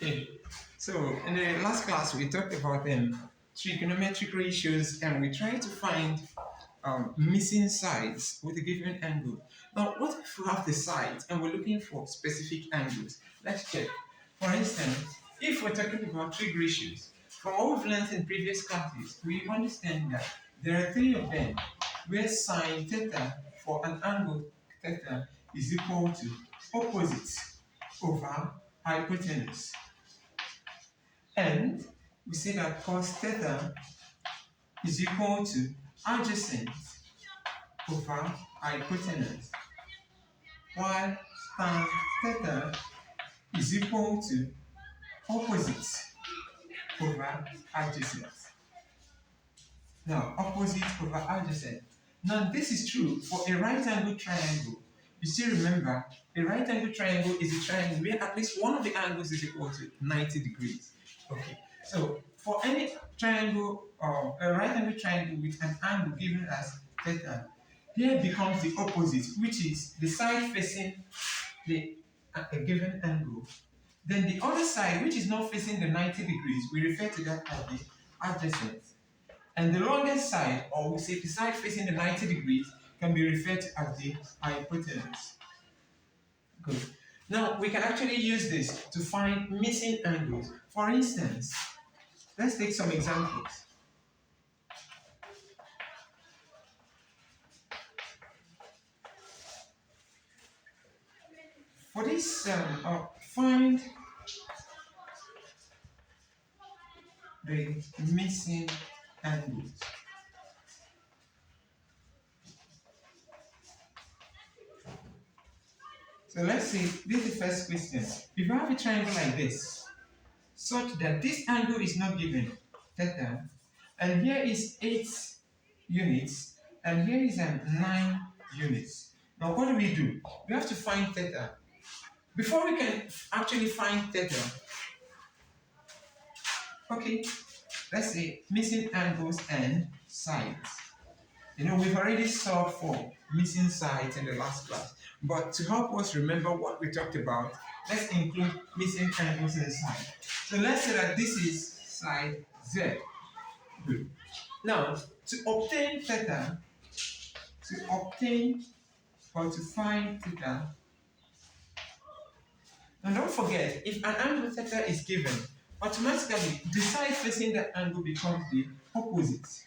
Okay, so in the last class we talked about trigonometric ratios and we tried to find missing sides with a given angle. Now, what if we have the sides and we're looking for specific angles? Let's check. For instance, if we're talking about trig ratios, from what we've learned in previous classes, we understand that there are three of them where sine theta for an angle theta is equal to opposite over hypotenuse. And we say that cos theta is equal to adjacent over hypotenuse, while tan theta is equal to opposite over adjacent. Now, opposite over adjacent. Now, this is true for a right angle triangle. You still remember, a right angle triangle is a triangle where at least one of the angles is equal to 90 degrees. Okay, so for any triangle, a right angle triangle with an angle given as theta, here becomes the opposite, which is the side facing a given angle. Then the other side, which is not facing the 90 degrees, we refer to that as the adjacent. And the longest side, or we say the side facing the 90 degrees, can be referred to as the hypotenuse. Good. Now, we can actually use this to find missing angles. For instance, let's take some examples. For this, find the missing angles. So let's see, this is the first question. If I have a triangle like this, such that this angle is not given, theta, and here is 8 units, and here is 9 units. Now what do? We have to find theta. Before we can actually find theta, okay, let's say missing angles and sides. You know, we've already solved for missing sides in the last class. But to help us remember what we talked about, let's include missing angles and sides. So let's say that this is side Z. Good. Now, to obtain theta, to find theta, and don't forget, if an angle theta is given, automatically the side facing that angle becomes the opposite.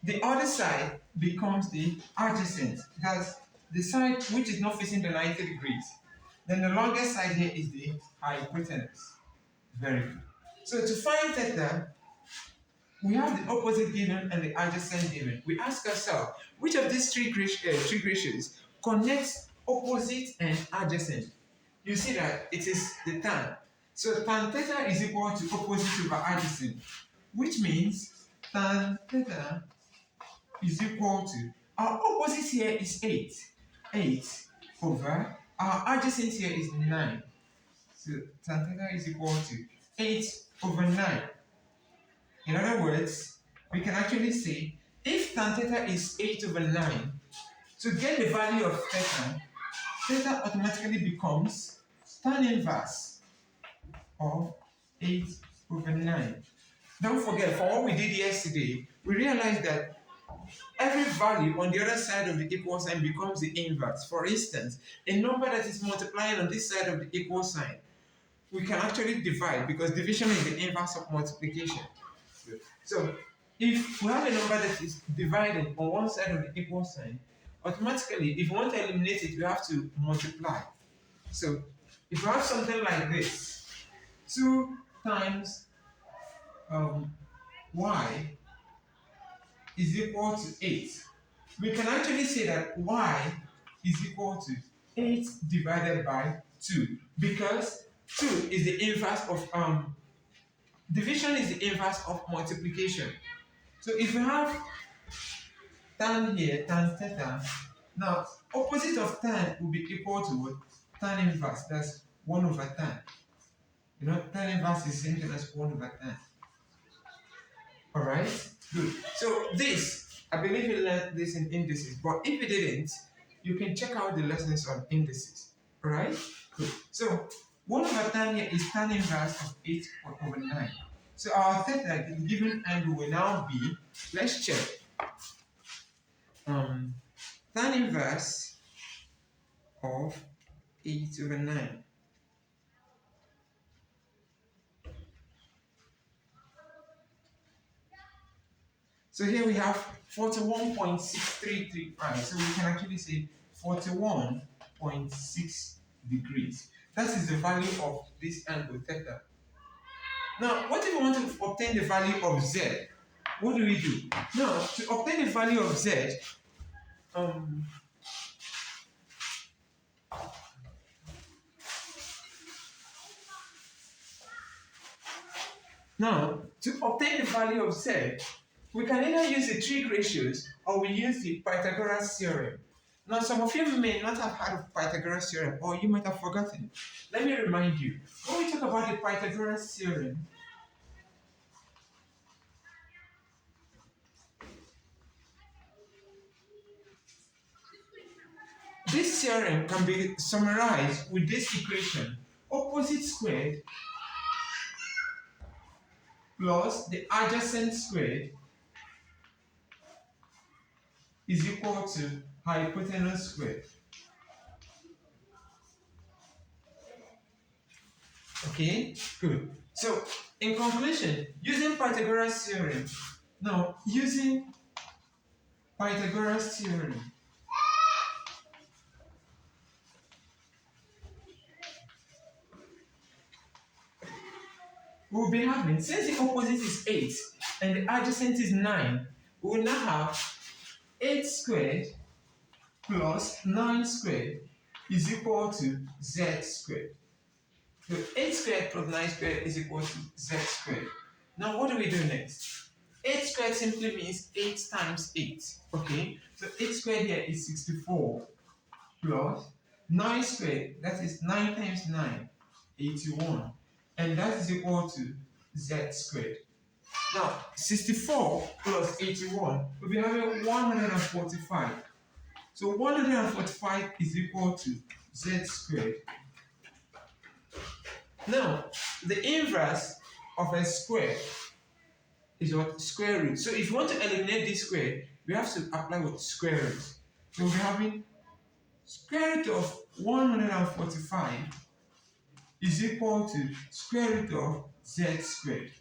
The other side becomes the adjacent. That's the side which is not facing the 90 degrees. Then the longest side here is the hypotenuse. Very good. So to find theta, we have the opposite given and the adjacent given. We ask ourselves, which of these trig ratios connects opposite and adjacent? You see that it is the tan. So tan theta is equal to opposite over adjacent, which means tan theta is equal to, our opposite here is 8. 8 over, our adjacent here is 9. So tan theta is equal to 8 over 9. In other words, we can actually say, if tan theta is 8 over 9, to get the value of theta, theta automatically becomes tan inverse of 8 over 9. Don't forget, from what we did yesterday, we realized that every value on the other side of the equal sign becomes the inverse. For instance, a number that is multiplying on this side of the equal sign, we can actually divide because division is the inverse of multiplication. So, if we have a number that is divided on one side of the equal sign, automatically, if we want to eliminate it, we have to multiply. So, if we have something like this, 2 times y is equal to 8. We can actually say that y is equal to 8 divided by 2 because 2 is the inverse of division is the inverse of multiplication. So if we have tan here, tan theta, now opposite of tan will be equal to what? Tan inverse, that's 1 over tan. You know, tan inverse is the same thing as 1 over tan. Alright, good. So this, I believe you learned this in indices, but if you didn't, you can check out the lessons on indices. Alright, good. So 1 over tan here is tan inverse of 8 over 9. So our theta, the given angle will now be, let's check, tan inverse of 8 over 9. So here we have 41.6335. So we can actually say 41.6 degrees. That is the value of this angle theta. Now, what if we want to obtain the value of z? What do we do? Now, to obtain the value of z, we can either use the trig ratios or we use the Pythagoras theorem. Now, some of you may not have heard of Pythagoras theorem, or you might have forgotten. Let me remind you. When we talk about the Pythagoras theorem, this theorem can be summarized with this equation: opposite squared plus the adjacent squared is equal to hypotenuse squared. Okay, good. So, in conclusion, using Pythagoras theorem, we'll be having, since the opposite is 8 and the adjacent is 9, we will now have 8 squared plus 9 squared is equal to z squared. So 8 squared plus 9 squared is equal to z squared. Now what do we do next? 8 squared simply means 8 times 8. Okay, so 8 squared here is 64 plus 9 squared, that is 9 times 9, 81. And that is equal to z squared. Now, 64 plus 81 will be having 145. So 145 is equal to z squared. Now, the inverse of a square is what? Square root. So if you want to eliminate this square, we have to apply what? Square root. So we'll be having square root of 145 is equal to square root of z squared.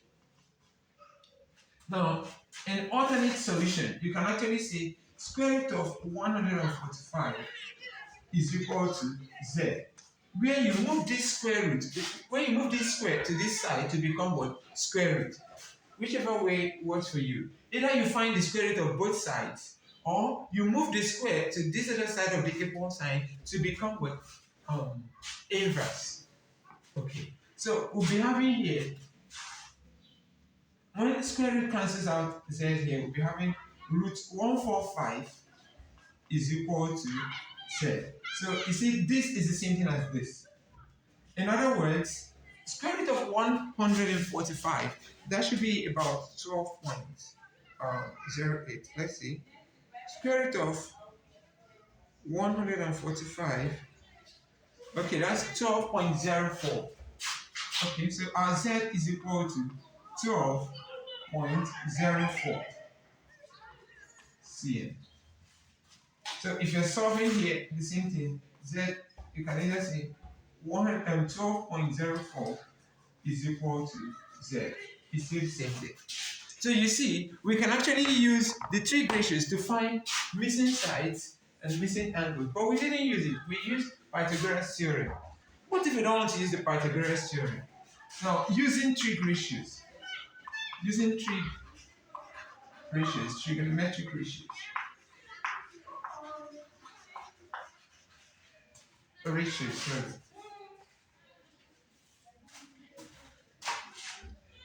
Now, in alternate solution, you can actually say square root of 145 is equal to z. Where you move this square root, when you move this square to this side to become what? Square root. Whichever way works for you. Either you find the square root of both sides, or you move the square to this other side of the equal sign to become what? Inverse. Okay. So we'll be having here, when the square root cancels out z here, we'll be having root 145 is equal to z. So you see, this is the same thing as this. In other words, square root of 145, that should be about 12.08. Let's see. Square root of 145. Okay, that's 12.04. Okay, so our z is equal to 12.04 cm. So if you're solving here, the same thing, z, you can either say 112.04 is equal to z. It's still the same thing. So you see, we can actually use the trig ratios to find missing sides and missing angles, but we didn't use it. We used Pythagoras theorem. What if we don't want to use the Pythagoras theorem? Now, using trig ratios, trigonometric ratios.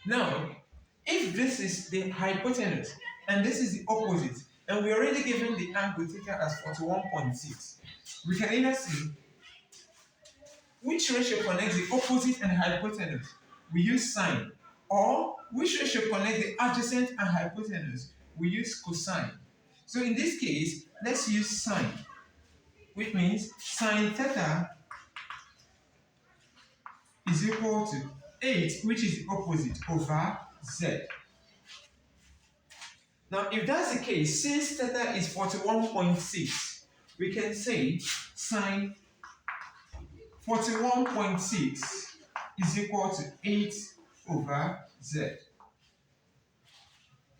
Now, if this is the hypotenuse and this is the opposite, and we're already given the angle theta as 41.6, we can either see which ratio connects the opposite and hypotenuse. We use sine. Or which ratio connects the adjacent and hypotenuse? We use cosine. So in this case, let's use sine, which means sine theta is equal to 8, which is the opposite, over z. Now, if that's the case, since theta is 41.6, we can say sine 41.6 is equal to 8 over z.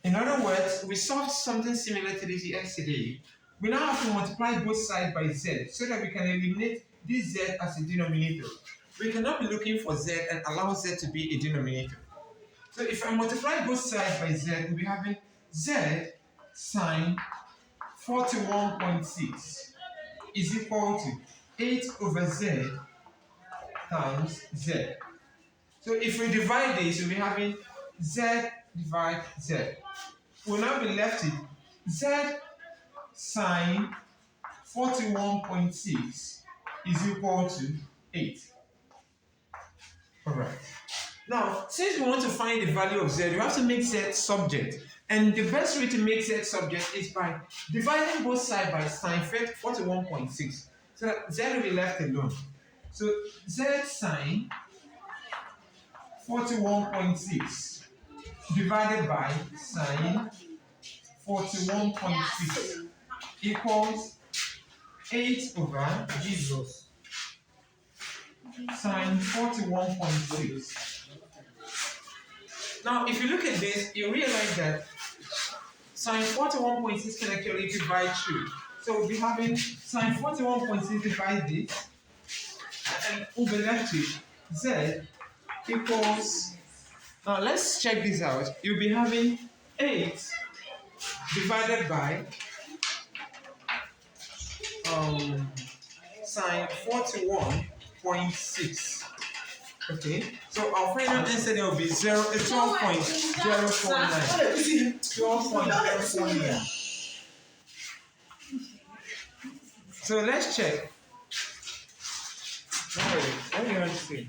In other words, we solved something similar to this yesterday. We now have to multiply both sides by z so that we can eliminate this z as a denominator. We cannot be looking for z and allow z to be a denominator. So if I multiply both sides by z, we'll be having z sine 41.6 is equal to 8 over z times z. So if we divide this, we'll be having z divide z. We'll now be left with z sine 41.6 is equal to 8. Alright. Now, since we want to find the value of z, we have to make z subject. And the best way to make z subject is by dividing both sides by sine 41.6. So that z will be left alone. So z sine 41.6 divided by sine 41.6 equals 8 over Jesus sine 41.6. Now, if you look at this, you realize that sine 41.6 can actually divide 2. So we'll be having sine 41.6 divide this, and we'll be left with z equals. Now let's check this out. You'll be having 8 divided by sine 41.6. Okay, so our final answer there will be 12.049. 12.049. So let's check. What do you want to see?